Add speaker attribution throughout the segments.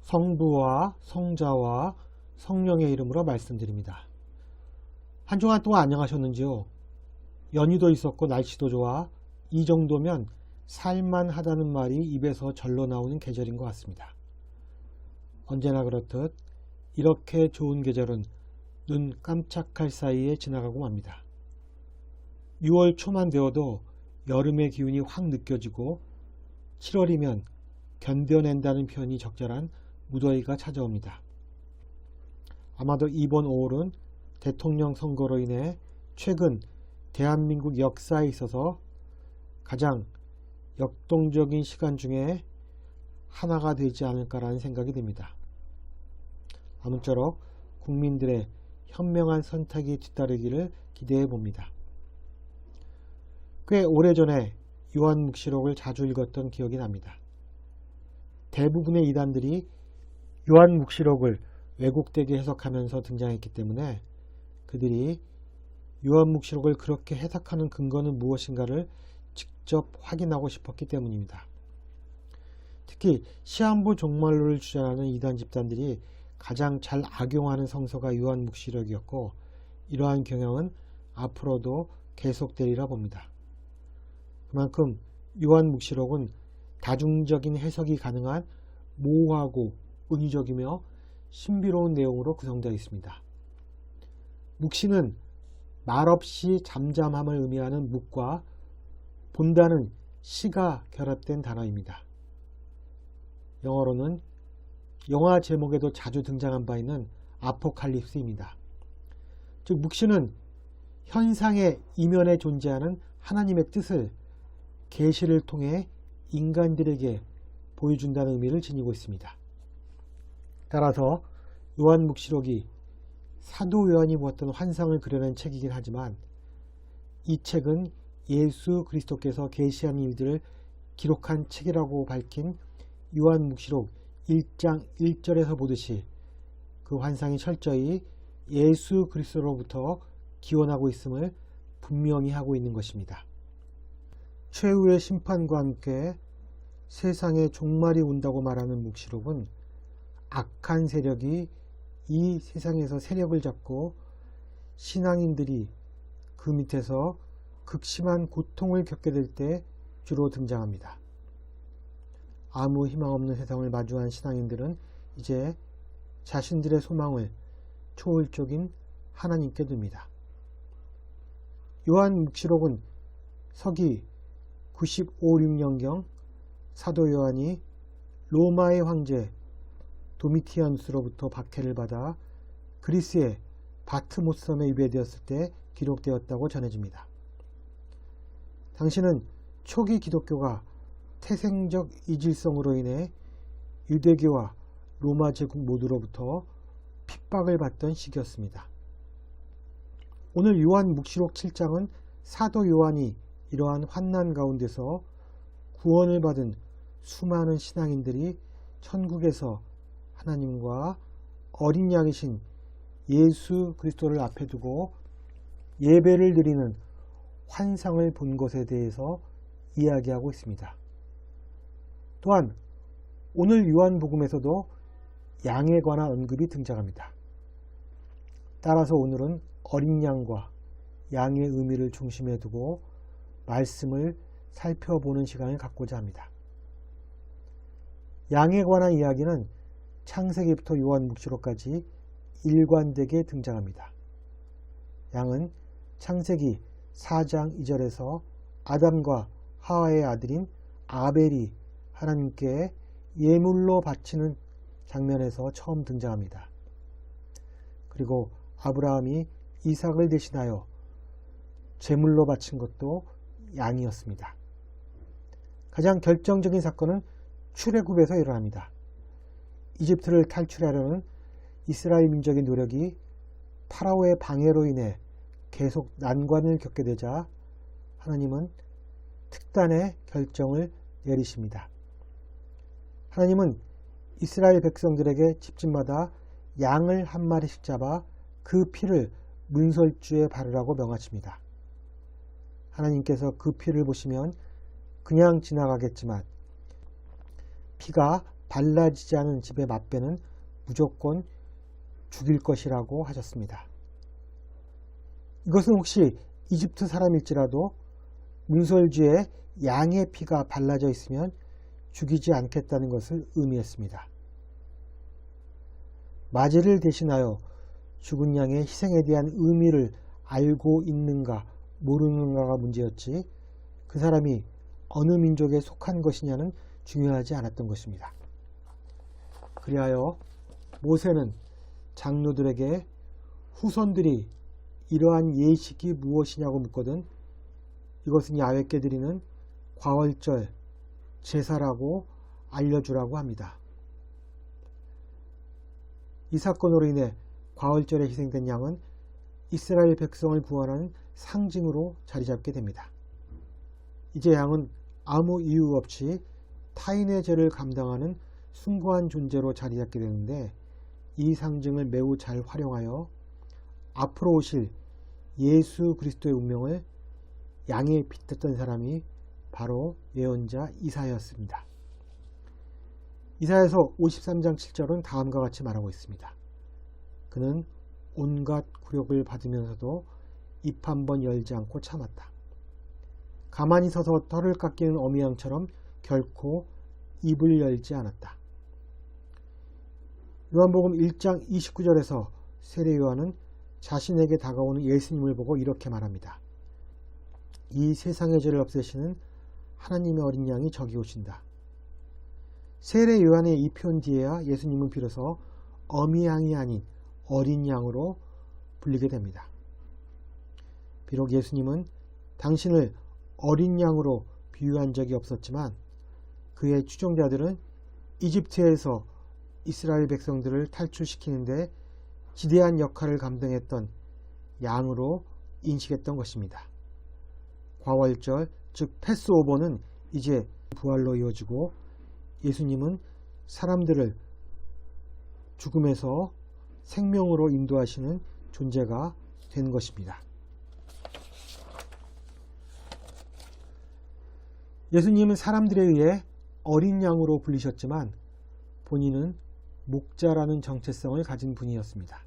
Speaker 1: 성부와 성자와 성령의 이름으로 말씀드립니다. 한 주간 동안 안녕하셨는지요? 연휴도 있었고 날씨도 좋아 이 정도면 살만하다는 말이 입에서 절로 나오는 계절인 것 같습니다. 언제나 그렇듯 이렇게 좋은 계절은 눈 깜짝할 사이에 지나가고 맙니다. 6월 초만 되어도 여름의 기운이 확 느껴지고 7월이면 견뎌낸다는 표현이 적절한 무더위가 찾아옵니다. 아마도 이번 5월은 대통령 선거로 인해 최근 대한민국 역사에 있어서 가장 역동적인 시간 중에 하나가 되지 않을까라는 생각이 듭니다. 아무쪼록 국민들의 현명한 선택이 뒤따르기를 기대해 봅니다. 꽤 오래전에 요한묵시록을 자주 읽었던 기억이 납니다. 대부분의 이단들이 요한묵시록을 왜곡되게 해석하면서 등장했기 때문에 그들이 요한묵시록을 그렇게 해석하는 근거는 무엇인가를 직접 확인하고 싶었기 때문입니다. 특히 시한부 종말론을 주장하는 이단 집단들이 가장 잘 악용하는 성서가 요한묵시록이었고 이러한 경향은 앞으로도 계속되리라 봅니다. 그만큼 요한묵시록은 다중적인 해석이 가능한 모호하고 은유적이며 신비로운 내용으로 구성되어 있습니다. 묵시는 말없이 잠잠함을 의미하는 묵과 본다는 시가 결합된 단어입니다. 영어로는 영화 제목에도 자주 등장한 바 있는 아포칼립스입니다. 즉 묵시는 현상의 이면에 존재하는 하나님의 뜻을 계시를 통해 인간들에게 보여준다는 의미를 지니고 있습니다. 따라서 요한묵시록이 사도 요한이 보았던 환상을 그려낸 책이긴 하지만 이 책은 예수 그리스도께서 계시한 일들을 기록한 책이라고 밝힌 요한묵시록 1장 1절에서 보듯이 그 환상이 철저히 예수 그리스도로부터 기원하고 있음을 분명히 하고 있는 것입니다. 최후의 심판과 함께 세상의 종말이 온다고 말하는 묵시록은 악한 세력이 이 세상에서 세력을 잡고 신앙인들이 그 밑에서 극심한 고통을 겪게 될 때 주로 등장합니다. 아무 희망 없는 세상을 마주한 신앙인들은 이제 자신들의 소망을 초월적인 하나님께 둡니다. 요한묵시록은 서기 95-6년경 사도 요한이 로마의 황제 도미티아누스로부터 박해를 받아 그리스의 바트모스 섬에 유배되었을 때 기록되었다고 전해집니다. 당시는 초기 기독교가 태생적 이질성으로 인해 유대교와 로마 제국 모두로부터 핍박을 받던 시기였습니다. 오늘 요한묵시록 7장은 사도 요한이 이러한 환난 가운데서 구원을 받은 수많은 신앙인들이 천국에서 하나님과 어린 양이신 예수 그리스도를 앞에 두고 예배를 드리는 환상을 본 것에 대해서 이야기하고 있습니다. 또한 오늘 요한복음에서도 양에 관한 언급이 등장합니다. 따라서 오늘은 어린 양과 양의 의미를 중심에 두고 말씀을 살펴보는 시간을 갖고자 합니다. 양에 관한 이야기는 창세기부터 요한묵시록까지 일관되게 등장합니다. 양은 창세기 4장 2절에서 아담과 하와의 아들인 아벨이 하나님께 예물로 바치는 장면에서 처음 등장합니다. 그리고 아브라함이 이삭을 대신하여 제물로 바친 것도 양이었습니다. 가장 결정적인 사건은 출애굽에서 일어납니다. 이집트를 탈출하려는 이스라엘 민족의 노력이 파라오의 방해로 인해 계속 난관을 겪게 되자 하나님은 특단의 결정을 내리십니다. 하나님은 이스라엘 백성들에게 집집마다 양을 한 마리씩 잡아 그 피를 문설주에 바르라고 명하십니다. 하나님께서 그 피를 보시면 그냥 지나가겠지만 피가 발라지지 않은 집의 맛배는 무조건 죽일 것이라고 하셨습니다. 이것은 혹시 이집트 사람일지라도 문설주에 양의 피가 발라져 있으면 죽이지 않겠다는 것을 의미했습니다. 맞이를 대신하여 죽은 양의 희생에 대한 의미를 알고 있는가 모르는가가 문제였지 그 사람이 어느 민족에 속한 것이냐는 중요하지 않았던 것입니다. 그리하여 모세는 장로들에게 후손들이 이러한 예식이 무엇이냐고 묻거든 이것은 야훼께 드리는 과월절 제사라고 알려주라고 합니다. 이 사건으로 인해 과월절에 희생된 양은 이스라엘 백성을 구원하는 상징으로 자리잡게 됩니다. 이제 양은 아무 이유 없이 타인의 죄를 감당하는 숭고한 존재로 자리잡게 되는데 이 상징을 매우 잘 활용하여 앞으로 오실 예수 그리스도의 운명을 양에 빗댔던 사람이 바로 예언자 이사야였습니다. 이사야서 53장 7절은 다음과 같이 말하고 있습니다. 그는 온갖 굴욕을 받으면서도 입 한 번 열지 않고 참았다. 가만히 서서 털을 깎이는 어미양처럼 결코 입을 열지 않았다. 요한복음 1장 29절에서 세례 요한은 자신에게 다가오는 예수님을 보고 이렇게 말합니다. 이 세상의 죄를 없애시는 하나님의 어린 양이 저기 오신다. 세례 요한의 이 표현 뒤에야 예수님은 비로소 어미 양이 아닌 어린 양으로 불리게 됩니다. 비록 예수님은 당신을 어린 양으로 비유한 적이 없었지만 그의 추종자들은 이집트에서 이스라엘 백성들을 탈출시키는데 지대한 역할을 감당했던 양으로 인식했던 것입니다. 과월절, 즉 패스오버는 이제 부활로 이어지고 예수님은 사람들을 죽음에서 생명으로 인도하시는 존재가 된 것입니다. 예수님은 사람들에 의해 어린 양으로 불리셨지만 본인은 목자라는 정체성을 가진 분이었습니다.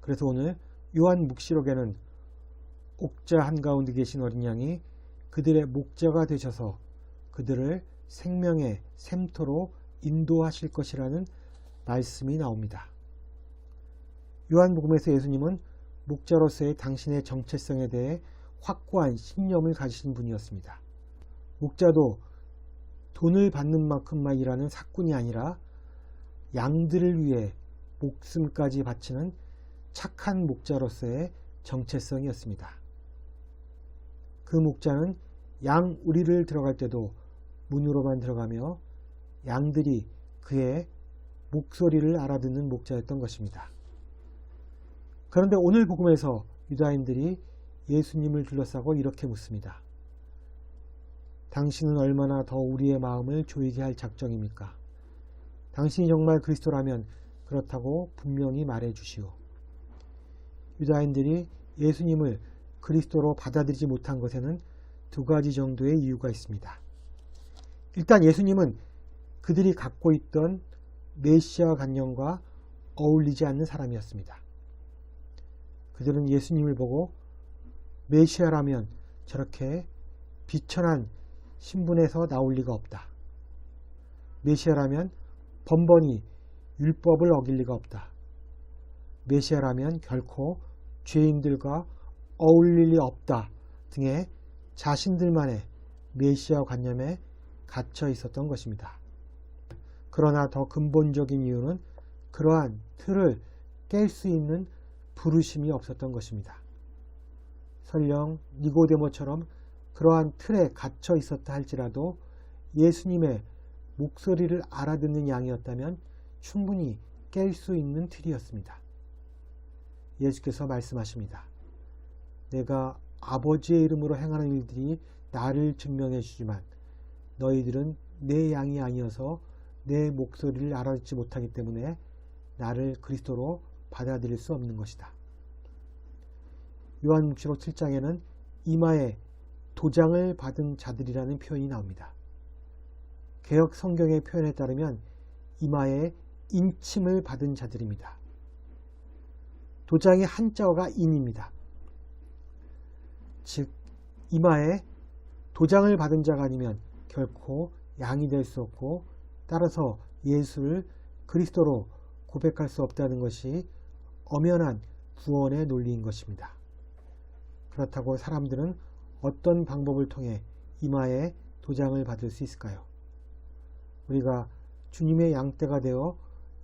Speaker 1: 그래서 오늘 요한 묵시록에는 옥자 한가운데 계신 어린 양이 그들의 목자가 되셔서 그들을 생명의 샘터로 인도하실 것이라는 말씀이 나옵니다. 요한복음에서 예수님은 목자로서의 당신의 정체성에 대해 확고한 신념을 가지신 분이었습니다. 목자도 돈을 받는 만큼만 일하는 사꾼이 아니라 양들을 위해 목숨까지 바치는 착한 목자로서의 정체성이었습니다. 그 목자는 양 우리를 들어갈 때도 문으로만 들어가며 양들이 그의 목소리를 알아듣는 목자였던 것입니다. 그런데 오늘 복음에서 유다인들이 예수님을 둘러싸고 이렇게 묻습니다. 당신은 얼마나 더 우리의 마음을 조이게 할 작정입니까? 당신이 정말 그리스도라면 그렇다고 분명히 말해 주시오. 유다인들이 예수님을 그리스도로 받아들이지 못한 것에는 두 가지 정도의 이유가 있습니다. 일단 예수님은 그들이 갖고 있던 메시아 관념과 어울리지 않는 사람이었습니다. 그들은 예수님을 보고 메시아라면 저렇게 비천한 신분에서 나올 리가 없다. 메시아라면 번번이 율법을 어길 리가 없다. 메시아라면 결코 죄인들과 어울릴 리 없다 등의 자신들만의 메시아 관념에 갇혀 있었던 것입니다. 그러나 더 근본적인 이유는 그러한 틀을 깰 수 있는 부르심이 없었던 것입니다. 설령 니고데모처럼 그러한 틀에 갇혀 있었다 할지라도 예수님의 목소리를 알아듣는 양이었다면 충분히 깰 수 있는 틀이었습니다. 예수께서 말씀하십니다. 내가 아버지의 이름으로 행하는 일들이 나를 증명해 주지만 너희들은 내 양이 아니어서 내 목소리를 알아듣지 못하기 때문에 나를 그리스도로 받아들일 수 없는 것이다. 요한복음 7장에는 이마에 도장을 받은 자들이라는 표현이 나옵니다. 개역 성경의 표현에 따르면 이마에 인침을 받은 자들입니다. 도장의 한자어가 인입니다. 즉 이마에 도장을 받은 자가 아니면 결코 양이 될 수 없고 따라서 예수를 그리스도로 고백할 수 없다는 것이 엄연한 구원의 논리인 것입니다. 그렇다고 사람들은 어떤 방법을 통해 이마에 도장을 받을 수 있을까요? 우리가 주님의 양떼가 되어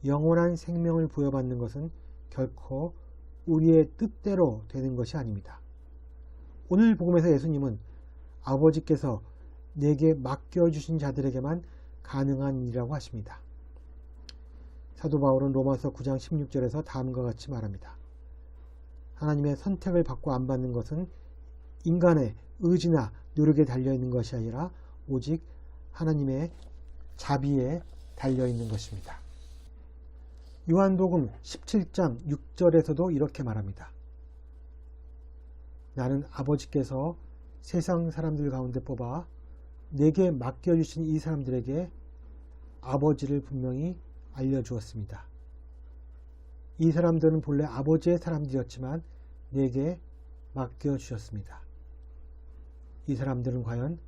Speaker 1: 영원한 생명을 부여받는 것은 결코 우리의 뜻대로 되는 것이 아닙니다. 오늘 복음에서 예수님은 아버지께서 내게 맡겨주신 자들에게만 가능한 일이라고 하십니다. 사도 바울은 로마서 9장 16절에서 다음과 같이 말합니다. 하나님의 선택을 받고 안 받는 것은 인간의 의지나 노력에 달려있는 것이 아니라 오직 하나님의 자비에 달려있는 것입니다. 요한복음 17장 6절에서도 이렇게 말합니다. 나는 아버지께서 세상 사람들 가운데 뽑아 내게 맡겨주신 이 사람들에게 아버지를 분명히 알려주었습니다. 이 사람들은 본래 아버지의 사람들이었지만 내게 맡겨주셨습니다. 이 사람들은 과연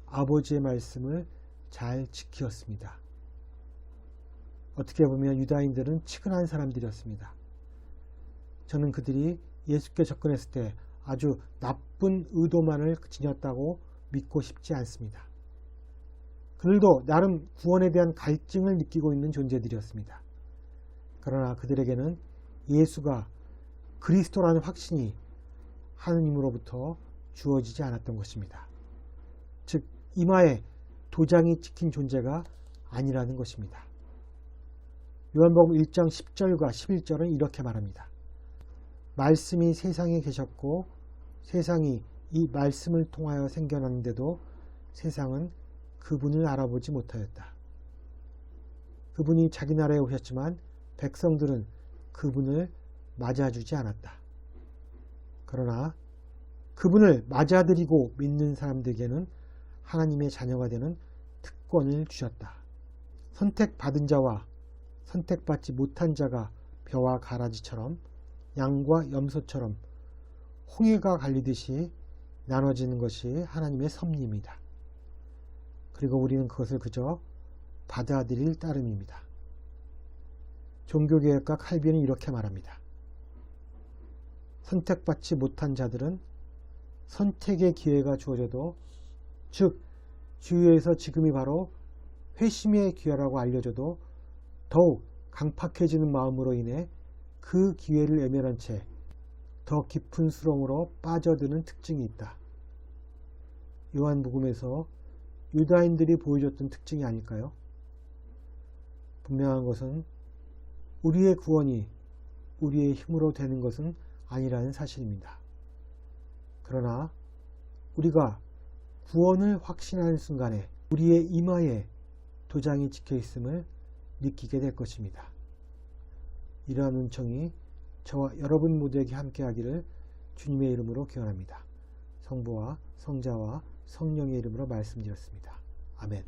Speaker 1: 아버지의 말씀을 잘 지키었습니다. 어떻게 보면 유다인들은 치근한 사람들이었습니다. 저는 그들이 예수께 접근했을 때 아주 나쁜 의도만을 지녔다고 믿고 싶지 않습니다. 그들도 나름 구원에 대한 갈증을 느끼고 있는 존재들이었습니다. 그러나 그들에게는 예수가 그리스도라는 확신이 하느님으로부터 주어지지 않았던 것입니다. 즉 이마에 도장이 찍힌 존재가 아니라는 것입니다. 요한복음 1장 10절과 11절은 이렇게 말합니다. 말씀이 세상에 계셨고 세상이 이 말씀을 통하여 생겨났는데도 세상은 그분을 알아보지 못하였다. 그분이 자기 나라에 오셨지만 백성들은 그분을 맞아주지 않았다. 그러나 그분을 맞아들이고 믿는 사람들에게는 하나님의 자녀가 되는 특권을 주셨다. 선택받은 자와 선택받지 못한 자가 벼와 가라지처럼 양과 염소처럼 홍해가 갈리듯이 나눠지는 것이 하나님의 섭리입니다. 그리고 우리는 그것을 그저 받아들일 따름입니다. 종교개혁가 칼빈은 이렇게 말합니다. 선택받지 못한 자들은 선택의 기회가 주어져도 즉 주위에서 지금이 바로 회심의 기회라고 알려줘도 더욱 강팍해지는 마음으로 인해 그 기회를 외면한 채 더 깊은 수렁으로 빠져드는 특징이 있다. 요한복음에서 유다인들이 보여줬던 특징이 아닐까요? 분명한 것은 우리의 구원이 우리의 힘으로 되는 것은 아니라는 사실입니다. 그러나 우리가 구원을 확신하는 순간에 우리의 이마에 도장이 찍혀 있음을 느끼게 될 것입니다. 이러한 은총이 저와 여러분 모두에게 함께하기를 주님의 이름으로 기원합니다. 성부와 성자와 성령의 이름으로 말씀드렸습니다. 아멘.